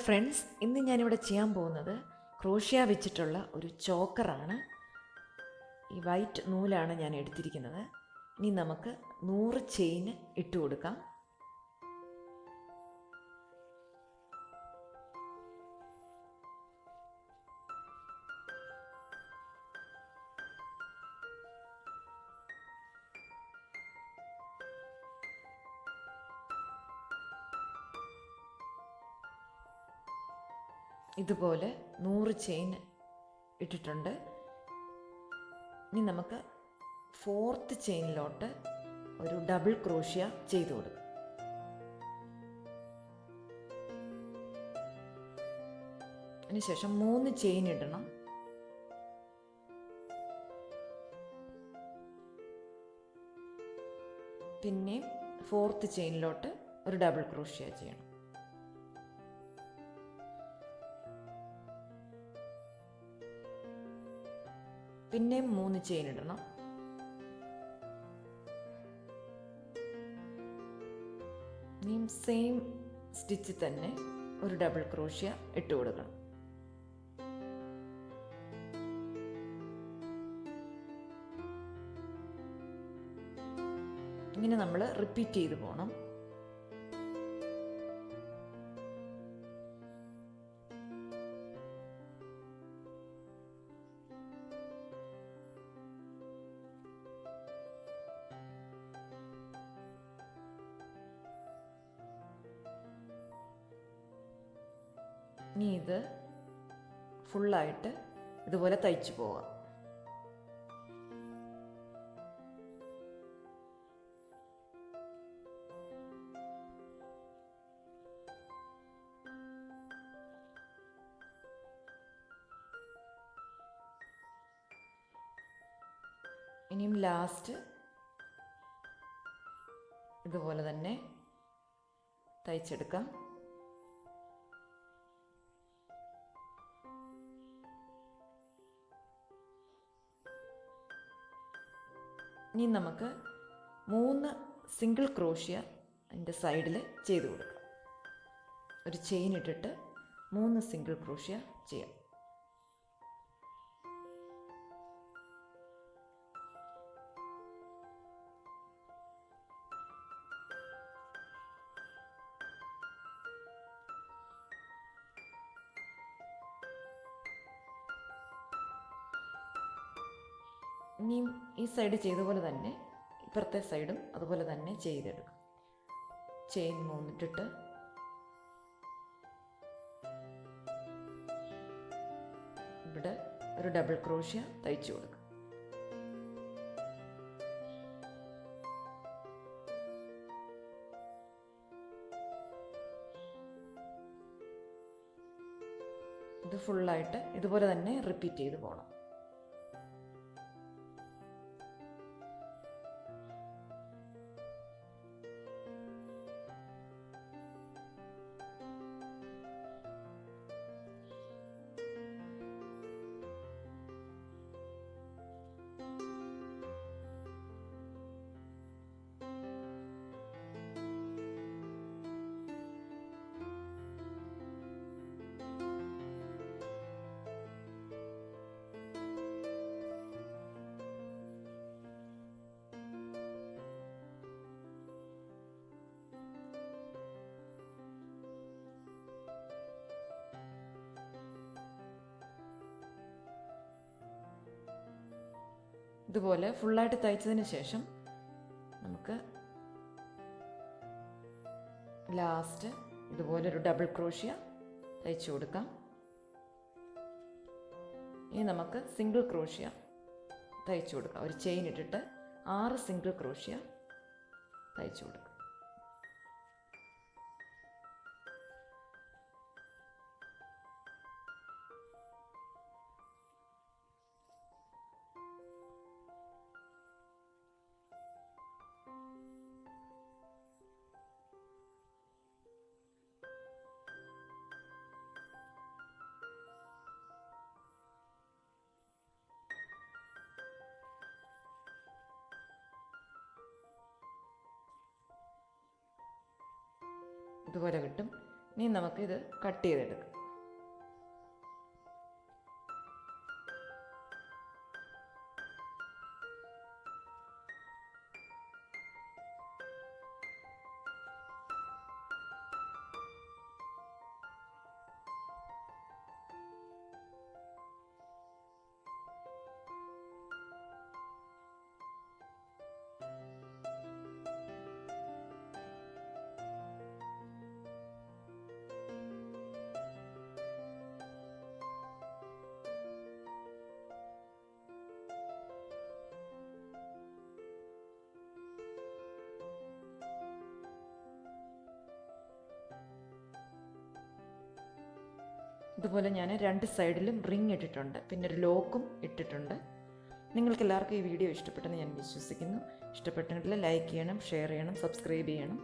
Friends, ഇന്ന് ഞാനിവിടെ ചെയ്യാൻ പോകുന്നത് ക്രോഷ്യ വെച്ചിട്ടുള്ള ഒരു ചോക്കറാണ്. ഈ വൈറ്റ് നൂലാണ് ഞാൻ എടുത്തിരിക്കുന്നത്. ഇനി നമുക്ക് 100 ചെയിൻ ഇട്ട് കൊടുക്കാം. ഇതുപോലെ 100 ചെയിൻ ഇട്ടിട്ടുണ്ട്. ഇനി നമുക്ക് 4th ചെയിനിലോട്ട് ഒരു ഡബിൾ ക്രോഷ്യ ചെയ്ത് കൊടുക്കും. അതിനുശേഷം 3 ചെയിൻ ഇടണം. പിന്നെയും 4th ചെയിനിലോട്ട് ഒരു ഡബിൾ ക്രോഷ്യ ചെയ്യണം. പിന്നെയും 3 ചെയിൻ ഇടണം. ഇനിയും സെയിം സ്റ്റിച്ച് തന്നെ ഒരു ഡബിൾ ക്രോഷ്യ ഇട്ട് കൊടുക്കണം. ഇങ്ങനെ നമ്മൾ റിപ്പീറ്റ് ചെയ്ത് പോകണം. ഇനി ഇത് ഫുള്ളായിട്ട് ഇതുപോലെ തയ്ച്ചു പോവാം. ഇനിയും ലാസ്റ്റ് ഇതുപോലെ തന്നെ തയ്ച്ചെടുക്കാം. ഇനി നമുക്ക് 3 സിംഗിൾ ക്രോഷ്യ അതിൻ്റെ സൈഡിൽ ചെയ്ത് കൊടുക്കാം. ഒരു ചെയിൻ ഇട്ടിട്ട് 3 സിംഗിൾ ക്രോഷ്യ ചെയ്യാം. ഇനിയും ഈ സൈഡ് ചെയ്ത പോലെ തന്നെ ഇപ്പുറത്തെ സൈഡും അതുപോലെ തന്നെ ചെയ്തെടുക്കും. ചെയിൻ 3 ഇട്ടിട്ട് ഇവിടെ ഒരു ഡബിൾ ക്രോഷ്യ തയ്ച്ചു കൊടുക്കും. ഇത് ഫുള്ളായിട്ട് ഇതുപോലെ തന്നെ റിപ്പീറ്റ് ചെയ്ത് പോകണം. ഇതുപോലെ ഫുള്ളായിട്ട് തയ്ച്ചതിന് ശേഷം നമുക്ക് ലാസ്റ്റ് ഇതുപോലെ ഒരു ഡബിൾ ക്രോഷ്യ തയ്ച്ചു കൊടുക്കാം. ഇനി നമുക്ക് സിംഗിൾ ക്രോഷ്യ തയ്ച്ചു കൊടുക്കാം. ഒരു ചെയിൻ ഇട്ടിട്ട് 6 സിംഗിൾ ക്രോഷ്യ തയ്ച്ചു കൊടുക്കാം. ഇതുപോലെ കിട്ടും. ഇനി നമുക്കിത് കട്ട് ചെയ്തെടുക്കാം. ഇതുപോലെ ഞാൻ 2 സൈഡിലും റിങ് ഇട്ടിട്ടുണ്ട്, പിന്നെ ഒരു ലോക്കും ഇട്ടിട്ടുണ്ട്. നിങ്ങൾക്ക് എല്ലാവർക്കും ഈ വീഡിയോ ഇഷ്ടപ്പെട്ടെന്ന് ഞാൻ വിശ്വസിക്കുന്നു. ഇഷ്ടപ്പെട്ടെങ്കിൽ ലൈക്ക് ചെയ്യണം, ഷെയർ ചെയ്യണം, സബ്സ്ക്രൈബ് ചെയ്യണം.